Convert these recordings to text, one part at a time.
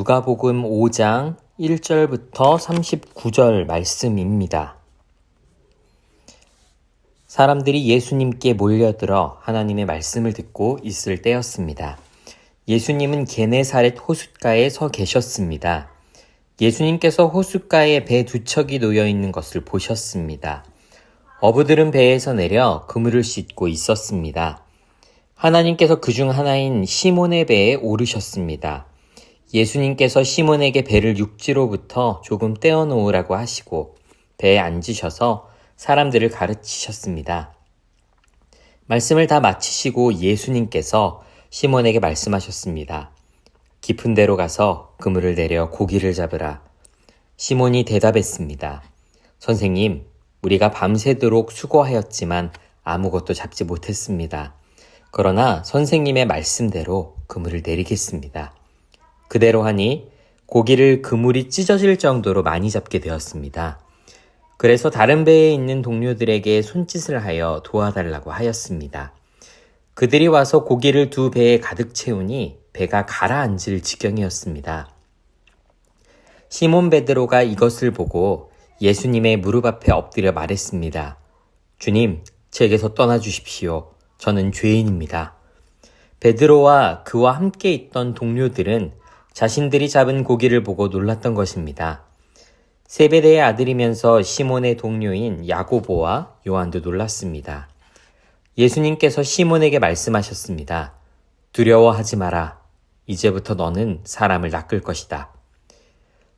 누가복음 5장 1절부터 39절 말씀입니다. 사람들이 예수님께 몰려들어 하나님의 말씀을 듣고 있을 때였습니다. 예수님은 게네사렛 호숫가에 서 계셨습니다. 예수님께서 호숫가에 배 두 척이 놓여 있는 것을 보셨습니다. 어부들은 배에서 내려 그물을 씻고 있었습니다. 하나님께서 그중 하나인 시몬의 배에 오르셨습니다. 예수님께서 시몬에게 배를 육지로부터 조금 떼어놓으라고 하시고 배에 앉으셔서 사람들을 가르치셨습니다. 말씀을 다 마치시고 예수님께서 시몬에게 말씀하셨습니다. 깊은 데로 가서 그물을 내려 고기를 잡으라. 시몬이 대답했습니다. 선생님, 우리가 밤새도록 수고하였지만 아무것도 잡지 못했습니다. 그러나 선생님의 말씀대로 그물을 내리겠습니다. 그대로 하니 고기를 그물이 찢어질 정도로 많이 잡게 되었습니다. 그래서 다른 배에 있는 동료들에게 손짓을 하여 도와달라고 하였습니다. 그들이 와서 고기를 두 배에 가득 채우니 배가 가라앉을 지경이었습니다. 시몬 베드로가 이것을 보고 예수님의 무릎 앞에 엎드려 말했습니다. 주님, 제게서 떠나주십시오. 저는 죄인입니다. 베드로와 그와 함께 있던 동료들은 자신들이 잡은 고기를 보고 놀랐던 것입니다. 세베대의 아들이면서 시몬의 동료인 야고보와 요한도 놀랐습니다. 예수님께서 시몬에게 말씀하셨습니다. 두려워하지 마라. 이제부터 너는 사람을 낚을 것이다.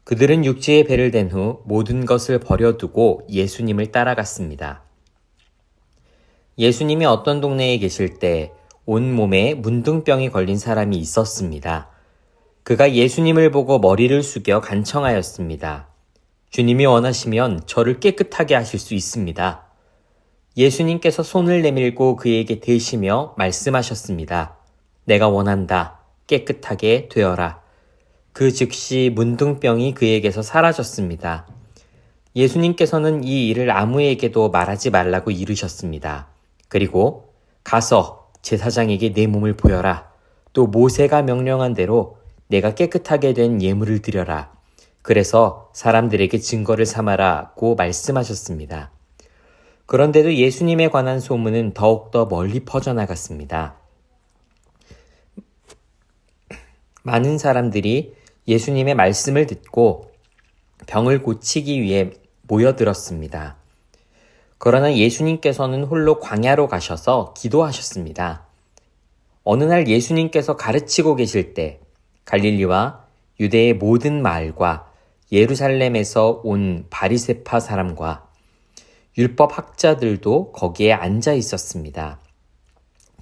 그들은 육지에 배를 댄 후 모든 것을 버려두고 예수님을 따라갔습니다. 예수님이 어떤 동네에 계실 때 온몸에 문둥병이 걸린 사람이 있었습니다. 그가 예수님을 보고 머리를 숙여 간청하였습니다. 주님이 원하시면 저를 깨끗하게 하실 수 있습니다. 예수님께서 손을 내밀고 그에게 대시며 말씀하셨습니다. 내가 원한다. 깨끗하게 되어라. 그 즉시 문둥병이 그에게서 사라졌습니다. 예수님께서는 이 일을 아무에게도 말하지 말라고 이르셨습니다. 그리고 가서 제사장에게 내 몸을 보여라. 또 모세가 명령한 대로 내가 깨끗하게 된 예물을 드려라. 그래서 사람들에게 증거를 삼아라고 말씀하셨습니다. 그런데도 예수님에 관한 소문은 더욱더 멀리 퍼져나갔습니다. 많은 사람들이 예수님의 말씀을 듣고 병을 고치기 위해 모여들었습니다. 그러나 예수님께서는 홀로 광야로 가셔서 기도하셨습니다. 어느 날 예수님께서 가르치고 계실 때 갈릴리와 유대의 모든 마을과 예루살렘에서 온 바리새파 사람과 율법 학자들도 거기에 앉아 있었습니다.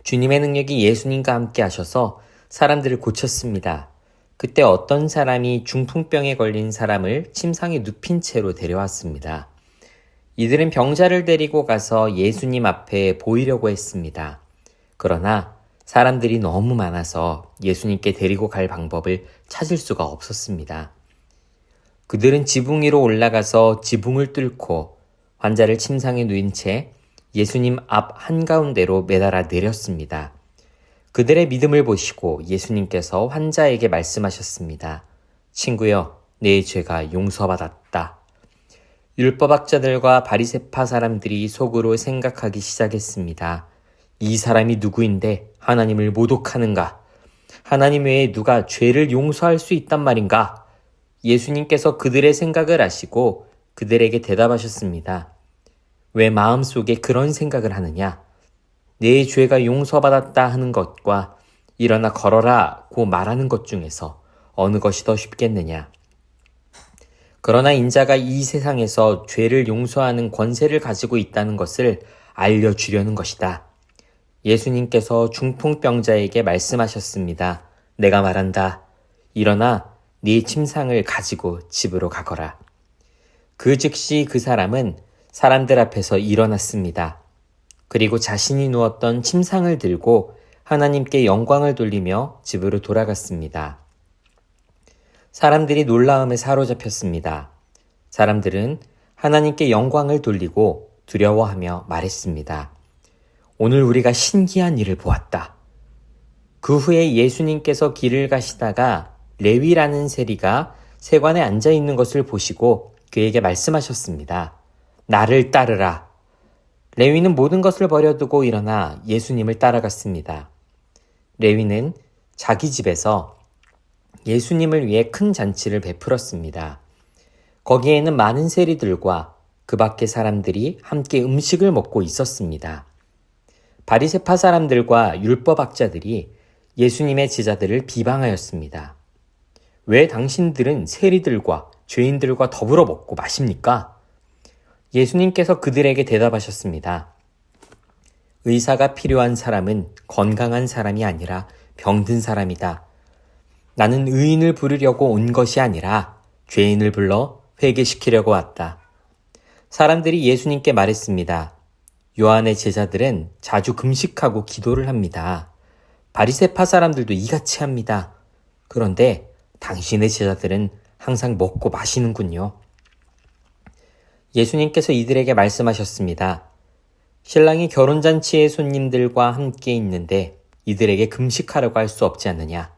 주님의 능력이 예수님과 함께 하셔서 사람들을 고쳤습니다. 그때 어떤 사람이 중풍병에 걸린 사람을 침상에 눕힌 채로 데려왔습니다. 이들은 병자를 데리고 가서 예수님 앞에 보이려고 했습니다. 그러나 사람들이 너무 많아서 예수님께 데리고 갈 방법을 찾을 수가 없었습니다. 그들은 지붕 위로 올라가서 지붕을 뚫고 환자를 침상에 누인 채 예수님 앞 한가운데로 매달아 내렸습니다. 그들의 믿음을 보시고 예수님께서 환자에게 말씀하셨습니다. 친구여, 내 죄가 용서받았다. 율법학자들과 바리새파 사람들이 속으로 생각하기 시작했습니다. 이 사람이 누구인데 하나님을 모독하는가? 하나님 외에 누가 죄를 용서할 수 있단 말인가? 예수님께서 그들의 생각을 아시고 그들에게 대답하셨습니다. 왜 마음속에 그런 생각을 하느냐? 내 죄가 용서받았다 하는 것과 일어나 걸어라고 말하는 것 중에서 어느 것이 더 쉽겠느냐? 그러나 인자가 이 세상에서 죄를 용서하는 권세를 가지고 있다는 것을 알려주려는 것이다. 예수님께서 중풍병자에게 말씀하셨습니다. 내가 말한다. 일어나 네 침상을 가지고 집으로 가거라. 그 즉시 그 사람은 사람들 앞에서 일어났습니다. 그리고 자신이 누웠던 침상을 들고 하나님께 영광을 돌리며 집으로 돌아갔습니다. 사람들이 놀라움에 사로잡혔습니다. 사람들은 하나님께 영광을 돌리고 두려워하며 말했습니다. 오늘 우리가 신기한 일을 보았다. 그 후에 예수님께서 길을 가시다가 레위라는 세리가 세관에 앉아 있는 것을 보시고 그에게 말씀하셨습니다. 나를 따르라. 레위는 모든 것을 버려두고 일어나 예수님을 따라갔습니다. 레위는 자기 집에서 예수님을 위해 큰 잔치를 베풀었습니다. 거기에는 많은 세리들과 그 밖의 사람들이 함께 음식을 먹고 있었습니다. 바리새파 사람들과 율법학자들이 예수님의 제자들을 비방하였습니다. 왜 당신들은 세리들과 죄인들과 더불어 먹고 마십니까? 예수님께서 그들에게 대답하셨습니다. 의사가 필요한 사람은 건강한 사람이 아니라 병든 사람이다. 나는 의인을 부르려고 온 것이 아니라 죄인을 불러 회개시키려고 왔다. 사람들이 예수님께 말했습니다. 요한의 제자들은 자주 금식하고 기도를 합니다. 바리새파 사람들도 이같이 합니다. 그런데 당신의 제자들은 항상 먹고 마시는군요. 예수님께서 이들에게 말씀하셨습니다. 신랑이 결혼잔치의 손님들과 함께 있는데 이들에게 금식하라고 할 수 없지 않느냐.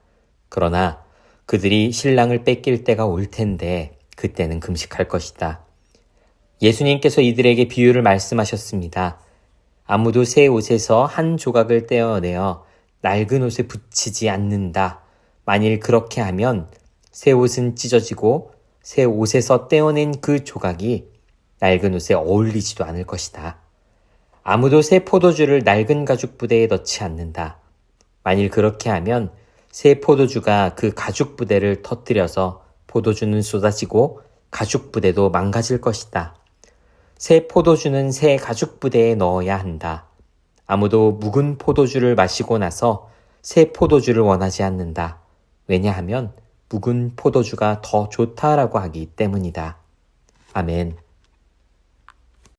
그러나 그들이 신랑을 뺏길 때가 올 텐데 그때는 금식할 것이다. 예수님께서 이들에게 비유를 말씀하셨습니다. 아무도 새 옷에서 한 조각을 떼어내어 낡은 옷에 붙이지 않는다. 만일 그렇게 하면 새 옷은 찢어지고 새 옷에서 떼어낸 그 조각이 낡은 옷에 어울리지도 않을 것이다. 아무도 새 포도주를 낡은 가죽 부대에 넣지 않는다. 만일 그렇게 하면 새 포도주가 그 가죽 부대를 터뜨려서 포도주는 쏟아지고 가죽 부대도 망가질 것이다. 새 포도주는 새 가죽 부대에 넣어야 한다. 아무도 묵은 포도주를 마시고 나서 새 포도주를 원하지 않는다. 왜냐하면 묵은 포도주가 더 좋다라고 하기 때문이다. 아멘.